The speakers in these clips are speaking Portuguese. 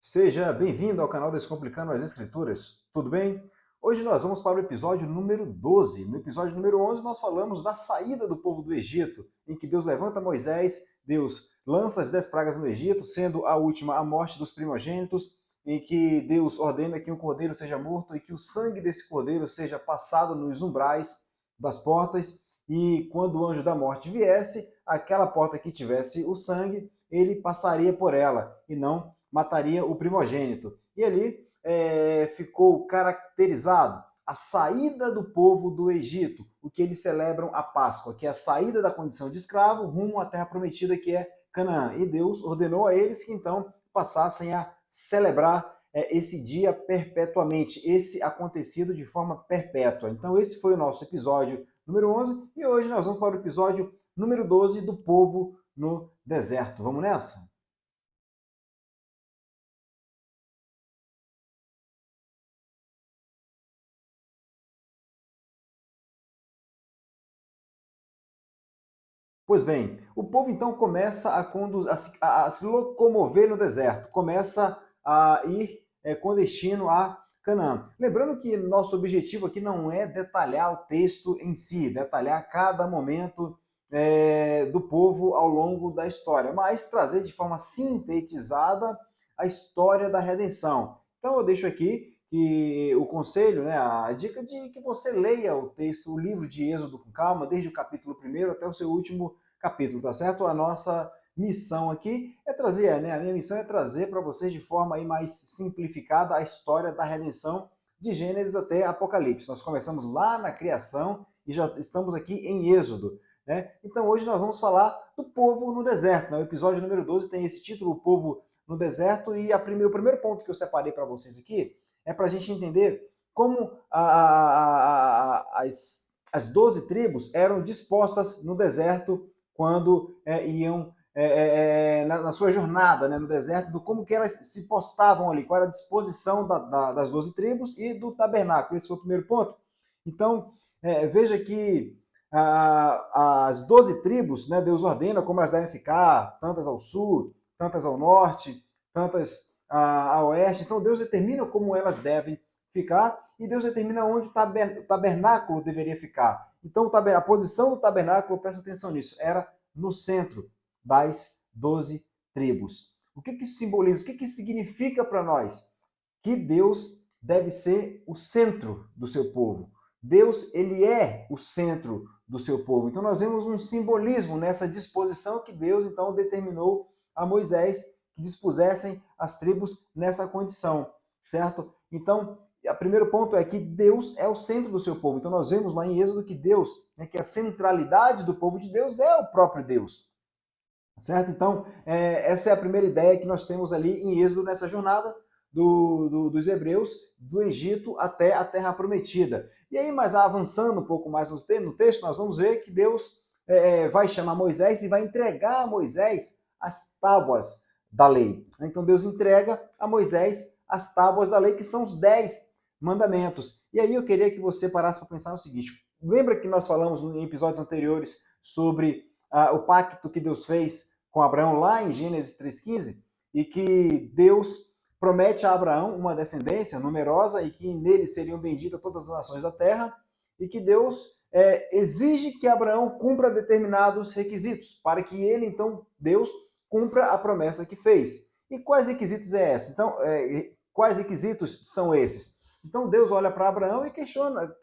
Seja bem-vindo ao canal Descomplicando as Escrituras, tudo bem? Hoje nós vamos para o episódio número 12. No episódio número 11 nós falamos da saída do povo do Egito, em que Deus levanta Moisés, Deus lança as 10 pragas no Egito, sendo a última a morte dos primogênitos, em que Deus ordena que um cordeiro seja morto e que o sangue desse cordeiro seja passado nos umbrais das portas, e quando o anjo da morte viesse, aquela porta que tivesse o sangue, ele passaria por ela, e não mataria o primogênito. E ali ficou caracterizado a saída do povo do Egito, o que eles celebram a Páscoa, que é a saída da condição de escravo rumo à terra prometida, que é Canaã. E Deus ordenou a eles que então passassem a celebrar esse dia perpetuamente, esse acontecido de forma perpétua. Então esse foi o nosso episódio número 11 e hoje nós vamos para o episódio número 12 do povo no deserto. Vamos nessa? Pois bem, o povo então começa a se locomover no deserto, começa a ir com destino a Canaã. Lembrando que nosso objetivo aqui não é detalhar o texto em si, detalhar cada momento do povo ao longo da história, mas trazer de forma sintetizada a história da redenção. Então eu deixo aqui que o conselho, né, a dica de que você leia o texto, o livro de Êxodo com calma, desde o capítulo 1 até o seu último capítulo, tá certo? A nossa missão aqui é trazer, né, a minha missão é trazer para vocês de forma aí mais simplificada a história da redenção de Gênesis até Apocalipse. Nós começamos lá na criação e já estamos aqui em Êxodo. Né? Então hoje nós vamos falar do povo no deserto. Né? O episódio número 12 tem esse título, O Povo no Deserto, e o primeiro ponto que eu separei para vocês aqui é para a gente entender como as 12 tribos eram dispostas no deserto quando iam na sua jornada, né, no deserto, do como que elas se postavam ali, qual era a disposição das 12 tribos e do tabernáculo. Esse foi o primeiro ponto. Então, veja que as 12 tribos, né, Deus ordena como elas devem ficar, tantas ao sul, tantas ao norte, tantas a oeste. Então Deus determina como elas devem ficar e Deus determina onde o tabernáculo deveria ficar. Então a posição do tabernáculo, presta atenção nisso, era no centro das 12 tribos. O que isso simboliza? O que isso significa para nós? Que Deus deve ser o centro do seu povo. Deus, ele é o centro do seu povo. Então nós vemos um simbolismo nessa disposição que Deus então determinou a Moisés que dispusessem as tribos nessa condição, certo? Então, o primeiro ponto é que Deus é o centro do seu povo. Então nós vemos lá em Êxodo que Deus, né, que a centralidade do povo de Deus é o próprio Deus, certo? Então, essa é a primeira ideia que nós temos ali em Êxodo nessa jornada dos hebreus, do Egito até a Terra Prometida. E aí, mas avançando um pouco mais no texto, nós vamos ver que Deus vai chamar Moisés e vai entregar a Moisés as tábuas da lei. Então Deus entrega a Moisés as tábuas da lei, que são os 10 mandamentos. E aí eu queria que você parasse para pensar no seguinte: lembra que nós falamos em episódios anteriores sobre o pacto que Deus fez com Abraão lá em Gênesis 3,15? E que Deus promete a Abraão uma descendência numerosa e que nele seriam benditas todas as nações da terra, e que Deus exige que Abraão cumpra determinados requisitos para que ele, então, Deus, cumpra a promessa que fez. E quais requisitos é essa? Então, quais requisitos são esses? Então Deus olha para Abraão e questiona,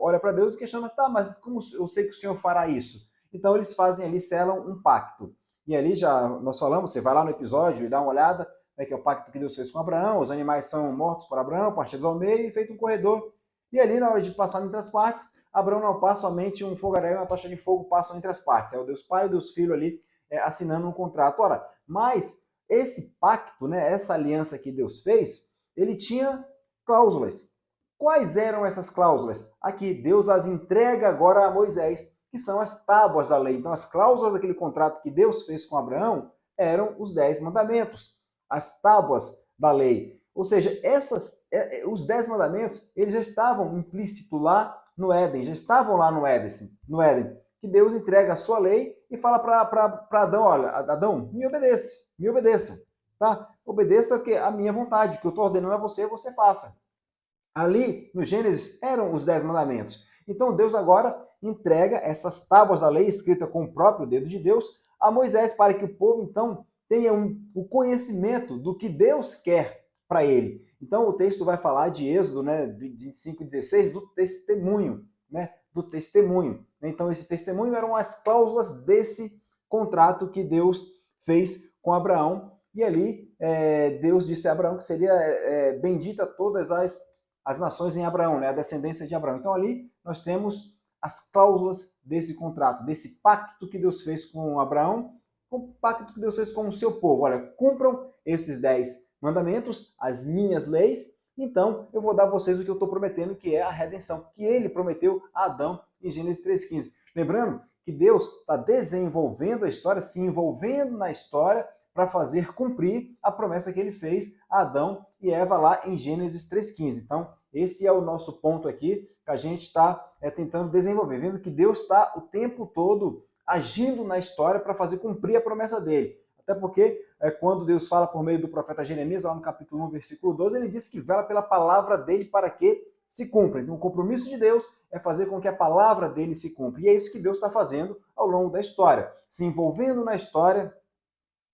olha para Deus e questiona, tá, mas como eu sei que o Senhor fará isso? Então eles fazem ali, selam um pacto. E ali já nós falamos, você vai lá no episódio e dá uma olhada, né, que é o pacto que Deus fez com Abraão, os animais são mortos por Abraão, partidos ao meio e feito um corredor. E ali, na hora de passar entre as partes, Abraão não passa somente um fogaréu e uma tocha de fogo passam entre as partes. É o Deus Pai e o Deus Filho ali assinando um contrato. Ora, mas esse pacto, né, essa aliança que Deus fez, ele tinha cláusulas. Quais eram essas cláusulas? Aqui, Deus as entrega agora a Moisés, que são as tábuas da lei. Então, as cláusulas daquele contrato que Deus fez com Abraão eram os 10 mandamentos, as tábuas da lei. Ou seja, os 10 mandamentos, eles já estavam implícitos lá no Éden, já estavam lá no Éden, que Deus entrega a sua lei e fala para Adão, olha, Adão, me obedeça, me obedeça. tá? Obedeça a minha vontade, que eu estou ordenando a você, você faça. Ali, no Gênesis, eram os 10 mandamentos. Então Deus agora entrega essas tábuas da lei, escrita com o próprio dedo de Deus, a Moisés, para que o povo, então, tenha o conhecimento do que Deus quer para ele. Então o texto vai falar de Êxodo, né, 25 e 16, do testemunho, né, do testemunho. Então esse testemunho eram as cláusulas desse contrato que Deus fez com Abraão, e ali Deus disse a Abraão que seria bendita todas as nações em Abraão, né, a descendência de Abraão. Então ali nós temos as cláusulas desse contrato, desse pacto que Deus fez com Abraão, com o pacto que Deus fez com o seu povo. Olha, cumpram esses 10 mandamentos, as minhas leis, então eu vou dar a vocês o que eu estou prometendo, que é a redenção, que ele prometeu a Adão em Gênesis 3,15. Lembrando que Deus está desenvolvendo a história, se envolvendo na história, para fazer cumprir a promessa que ele fez a Adão e Eva lá em Gênesis 3,15. Então, esse é o nosso ponto aqui, que a gente está tentando desenvolver, vendo que Deus está o tempo todo agindo na história para fazer cumprir a promessa dele. Até porque, quando Deus fala por meio do profeta Jeremias, lá no capítulo 1, versículo 12, ele diz que vela pela palavra dele para que se cumpra. Então, o compromisso de Deus é fazer com que a palavra dele se cumpra. E é isso que Deus está fazendo ao longo da história, se envolvendo na história,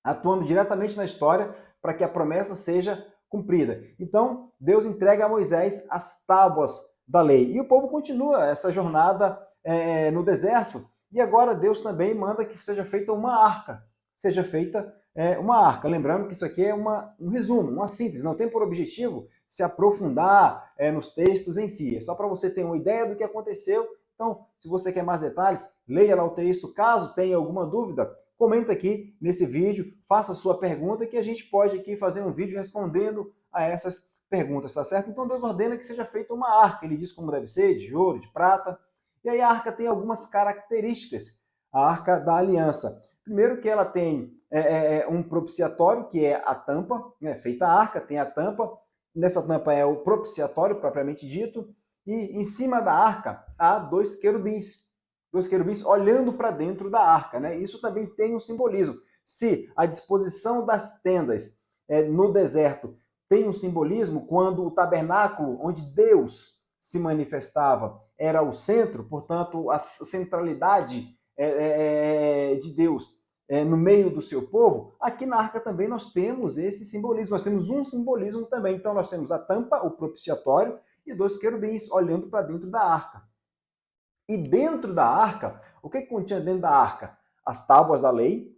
atuando diretamente na história para que a promessa seja cumprida. Então, Deus entrega a Moisés as tábuas da lei. E o povo continua essa jornada no deserto. E agora Deus também manda que seja feita uma arca. Seja feita uma arca. Lembrando que isso aqui é um resumo, uma síntese. Não tem por objetivo se aprofundar nos textos em si. É só para você ter uma ideia do que aconteceu. Então, se você quer mais detalhes, leia lá o texto. Caso tenha alguma dúvida, comenta aqui nesse vídeo, faça a sua pergunta, que a gente pode aqui fazer um vídeo respondendo a essas perguntas, tá certo? Então Deus ordena que seja feita uma arca, ele diz como deve ser, de ouro, de prata, e aí a arca tem algumas características, a arca da aliança. Primeiro que ela tem um propiciatório, que é a tampa, né? Feita a arca, tem a tampa, nessa tampa é o propiciatório, propriamente dito, e em cima da arca há dois querubins olhando para dentro da arca, né? Isso também tem um simbolismo. Se a disposição das tendas no deserto tem um simbolismo, quando o tabernáculo onde Deus se manifestava era o centro, portanto, a centralidade de Deus no meio do seu povo, aqui na arca também nós temos esse simbolismo, nós temos um simbolismo também. Então nós temos a tampa, o propiciatório, e dois querubins olhando para dentro da arca. E dentro da arca, o que continha dentro da arca? As tábuas da lei,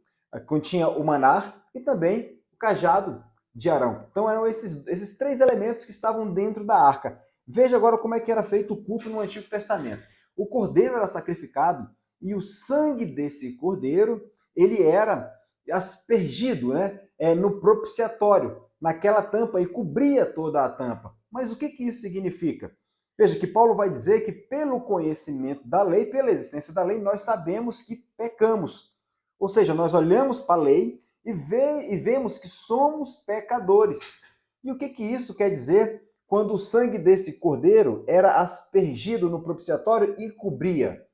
continha o maná e também o cajado de Arão. Então eram esses três elementos que estavam dentro da arca. Veja agora como é que era feito o culto no Antigo Testamento. O cordeiro era sacrificado e o sangue desse cordeiro, ele era aspergido, né, no propiciatório, naquela tampa, e cobria toda a tampa. Mas o que isso significa? Veja que Paulo vai dizer que pelo conhecimento da lei, pela existência da lei, nós sabemos que pecamos. Ou seja, nós olhamos para a lei e vemos que somos pecadores. E o que isso quer dizer quando o sangue desse cordeiro era aspergido no propiciatório e cobria?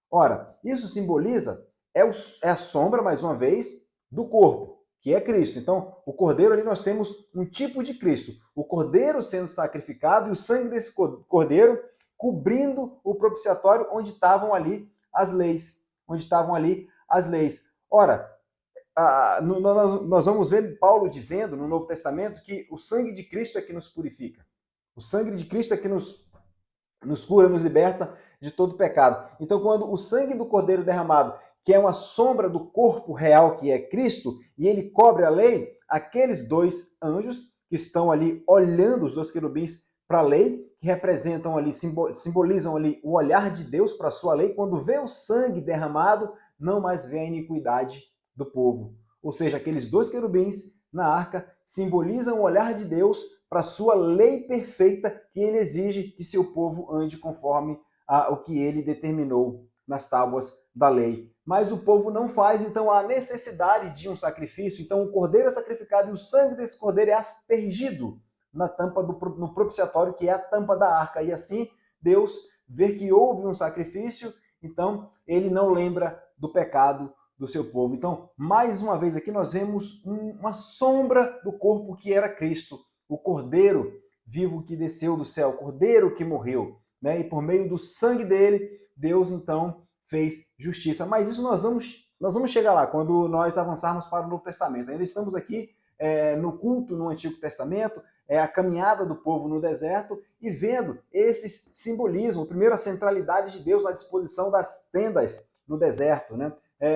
Ora, isso simboliza, é a sombra, mais uma vez, do corpo, que é Cristo. Então, o cordeiro ali nós temos um tipo de Cristo. O cordeiro sendo sacrificado e o sangue desse cordeiro cobrindo o propiciatório onde estavam ali as leis. Ora, nós vamos ver Paulo dizendo no Novo Testamento que o sangue de Cristo é que nos purifica. O sangue de Cristo é que nos cura, nos liberta de todo pecado. Então, quando o sangue do Cordeiro derramado, que é uma sombra do corpo real que é Cristo, e ele cobre a lei, aqueles dois anjos que estão ali olhando, os dois querubins, para a lei, que representam ali, simbolizam ali o olhar de Deus para a sua lei, quando vê o sangue derramado, não mais vê a iniquidade do povo. Ou seja, aqueles dois querubins na arca simbolizam o olhar de Deus para a sua lei perfeita, que ele exige que seu povo ande conforme o que ele determinou nas tábuas da lei. Mas o povo não faz, então há necessidade de um sacrifício. Então o cordeiro é sacrificado e o sangue desse cordeiro é aspergido na tampa no propiciatório, que é a tampa da arca. E assim Deus vê que houve um sacrifício, então ele não lembra do pecado do seu povo. Então, mais uma vez aqui nós vemos uma sombra do corpo que era Cristo, o Cordeiro vivo que desceu do céu, o Cordeiro que morreu, né? E por meio do sangue dele, Deus então fez justiça. Mas isso nós vamos chegar lá quando nós avançarmos para o Novo Testamento. Ainda estamos aqui no culto no Antigo Testamento, a caminhada do povo no deserto e vendo esse simbolismo. Primeiro, a centralidade de Deus na disposição das tendas no deserto, né?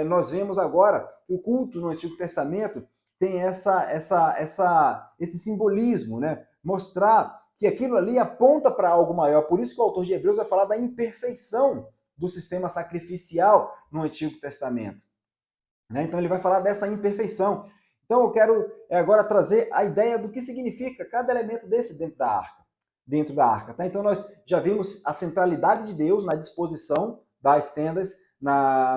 Nós vemos agora que o culto no Antigo Testamento tem esse simbolismo, né? Mostrar que aquilo ali aponta para algo maior. Por isso que o autor de Hebreus vai falar da imperfeição do sistema sacrificial no Antigo Testamento, né? Então ele vai falar dessa imperfeição. Então eu quero agora trazer a ideia do que significa cada elemento desse dentro da arca, tá? Então nós já vimos a centralidade de Deus na disposição das tendas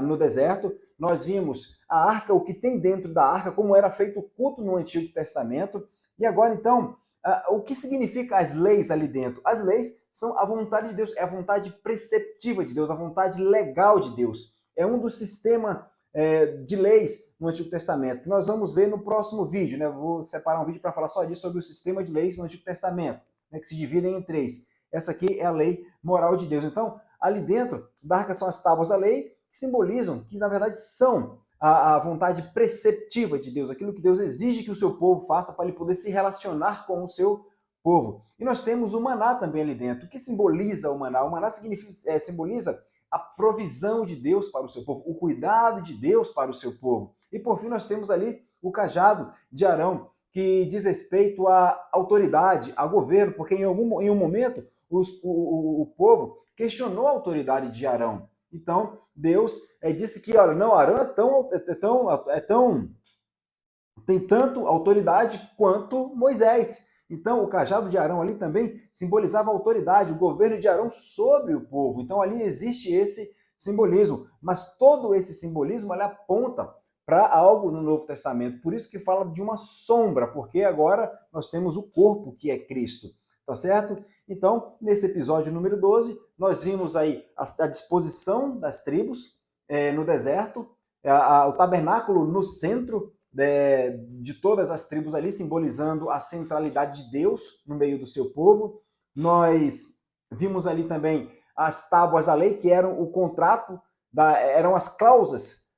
no deserto. Nós vimos a arca, o que tem dentro da arca, como era feito o culto no Antigo Testamento. E agora então, o que significa as leis ali dentro? As leis são a vontade de Deus, é a vontade preceptiva de Deus, a vontade legal de Deus. É um dos sistemas de leis no Antigo Testamento, que nós vamos ver no próximo vídeo, né? Eu vou separar um vídeo para falar só disso, sobre o sistema de leis no Antigo Testamento, né, que se dividem em três. Essa aqui é a lei moral de Deus. Então, ali dentro da arca são as tábuas da lei, que simbolizam, que na verdade são a vontade preceptiva de Deus, aquilo que Deus exige que o seu povo faça para ele poder se relacionar com o seu povo. E nós temos o maná também ali dentro. O que simboliza o maná? O maná simboliza a provisão de Deus para o seu povo, o cuidado de Deus para o seu povo. E por fim nós temos ali o cajado de Arão, que diz respeito à autoridade, a governo, porque em um momento o povo questionou a autoridade de Arão. Então Deus disse que, olha, não, Arão tem tanto autoridade quanto Moisés. Então, o cajado de Arão ali também simbolizava a autoridade, o governo de Arão sobre o povo. Então, ali existe esse simbolismo. Mas todo esse simbolismo ele aponta para algo no Novo Testamento. Por isso que fala de uma sombra, porque agora nós temos o corpo que é Cristo. Tá certo? Então, nesse episódio número 12, nós vimos aí a disposição das tribos no deserto, o tabernáculo no centro de todas as tribos ali, simbolizando a centralidade de Deus no meio do seu povo. Nós vimos ali também as tábuas da lei, que eram o contrato, eram as cláusulas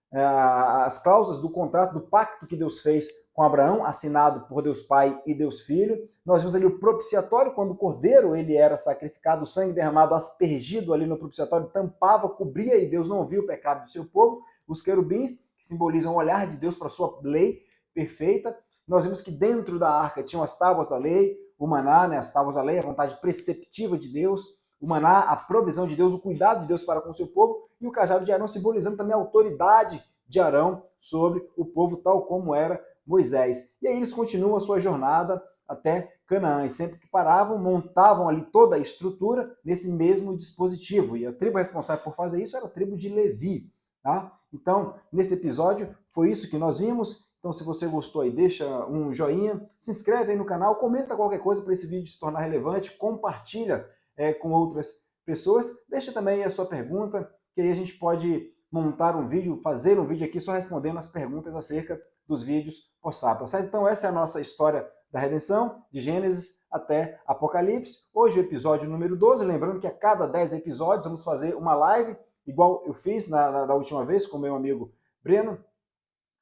do contrato, do pacto que Deus fez com Abraão, assinado por Deus Pai e Deus Filho. Nós vimos ali o propiciatório, quando o cordeiro ele era sacrificado, o sangue derramado, aspergido ali no propiciatório, tampava, cobria, e Deus não viu o pecado do seu povo. Os querubins, que simbolizam o olhar de Deus para a sua lei perfeita. Nós vimos que dentro da arca tinham as tábuas da lei, o maná, né, as tábuas da lei, a vontade preceptiva de Deus, o maná, a provisão de Deus, o cuidado de Deus para com o seu povo, e o cajado de Arão simbolizando também a autoridade de Arão sobre o povo, tal como era Moisés. E aí eles continuam a sua jornada até Canaã, e sempre que paravam, montavam ali toda a estrutura nesse mesmo dispositivo. E a tribo responsável por fazer isso era a tribo de Levi. Tá? Então, nesse episódio, foi isso que nós vimos. Então, se você gostou aí, deixa um joinha, se inscreve aí no canal, comenta qualquer coisa para esse vídeo se tornar relevante, compartilha com outras pessoas, deixa também a sua pergunta, que aí a gente pode montar um vídeo, fazer um vídeo aqui só respondendo as perguntas acerca dos vídeos postados, tá certo? Então, essa é a nossa história da redenção, de Gênesis até Apocalipse. Hoje o episódio número 12, lembrando que a cada 10 episódios vamos fazer uma live, igual eu fiz na última vez com o meu amigo Breno,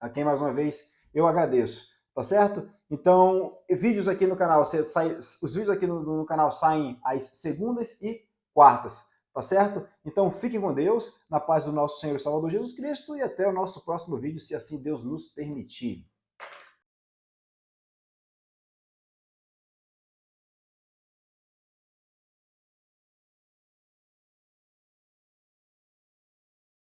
a quem mais uma vez eu agradeço, tá certo? Então, vídeos aqui no canal, os vídeos aqui no canal saem às segundas e quartas, tá certo? Então, fiquem com Deus, na paz do nosso Senhor e Salvador Jesus Cristo, e até o nosso próximo vídeo, se assim Deus nos permitir.